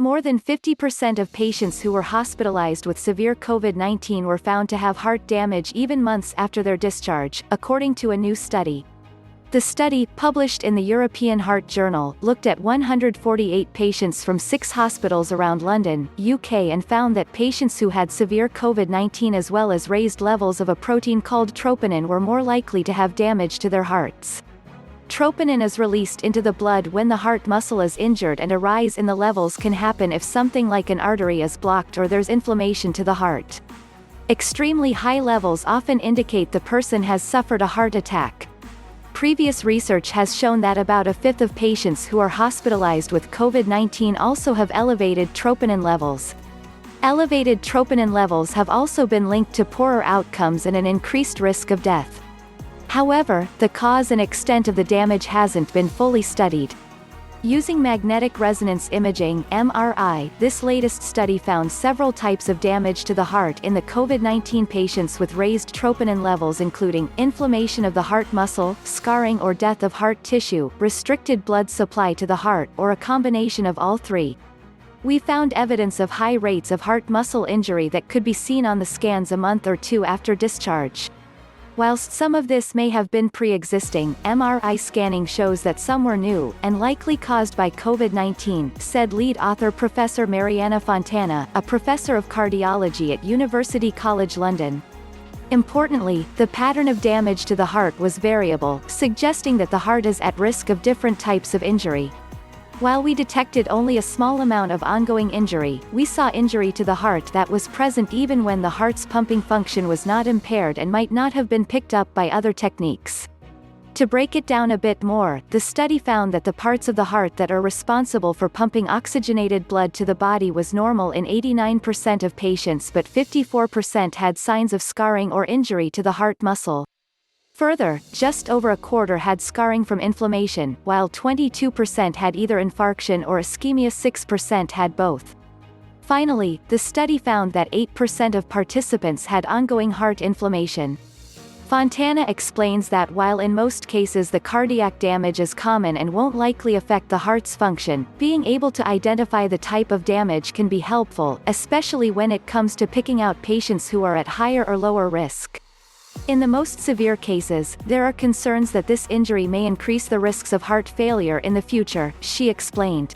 More than 50% of patients who were hospitalized with severe COVID-19 were found to have heart damage even months after their discharge, according to a new study. The study, published in the European Heart Journal, looked at 148 patients from 6 hospitals around London, UK, and found that patients who had severe COVID-19 as well as raised levels of a protein called troponin were more likely to have damage to their hearts. Troponin is released into the blood when the heart muscle is injured, and a rise in the levels can happen if something like an artery is blocked or there's inflammation to the heart. Extremely high levels often indicate the person has suffered a heart attack. Previous research has shown that about a fifth of patients who are hospitalized with COVID-19 also have elevated troponin levels. Elevated troponin levels have also been linked to poorer outcomes and an increased risk of death. However, the cause and extent of the damage hasn't been fully studied. Using magnetic resonance imaging (MRI), this latest study found several types of damage to the heart in the COVID-19 patients with raised troponin levels, including inflammation of the heart muscle, scarring or death of heart tissue, restricted blood supply to the heart, or a combination of all three. We found evidence of high rates of heart muscle injury that could be seen on the scans a month or two after discharge. Whilst some of this may have been pre-existing, MRI scanning shows that some were new, and likely caused by COVID-19, said lead author Professor Marianna Fontana, a professor of cardiology at University College London. Importantly, the pattern of damage to the heart was variable, suggesting that the heart is at risk of different types of injury. While we detected only a small amount of ongoing injury, we saw injury to the heart that was present even when the heart's pumping function was not impaired and might not have been picked up by other techniques. To break it down a bit more, the study found that the parts of the heart that are responsible for pumping oxygenated blood to the body was normal in 89% of patients, but 54% had signs of scarring or injury to the heart muscle. Further, just over a quarter had scarring from inflammation, while 22% had either infarction or ischemia. 6% had both. Finally, the study found that 8% of participants had ongoing heart inflammation. Fontana explains that while in most cases the cardiac damage is common and won't likely affect the heart's function, being able to identify the type of damage can be helpful, especially when it comes to picking out patients who are at higher or lower risk. In the most severe cases, there are concerns that this injury may increase the risks of heart failure in the future, she explained.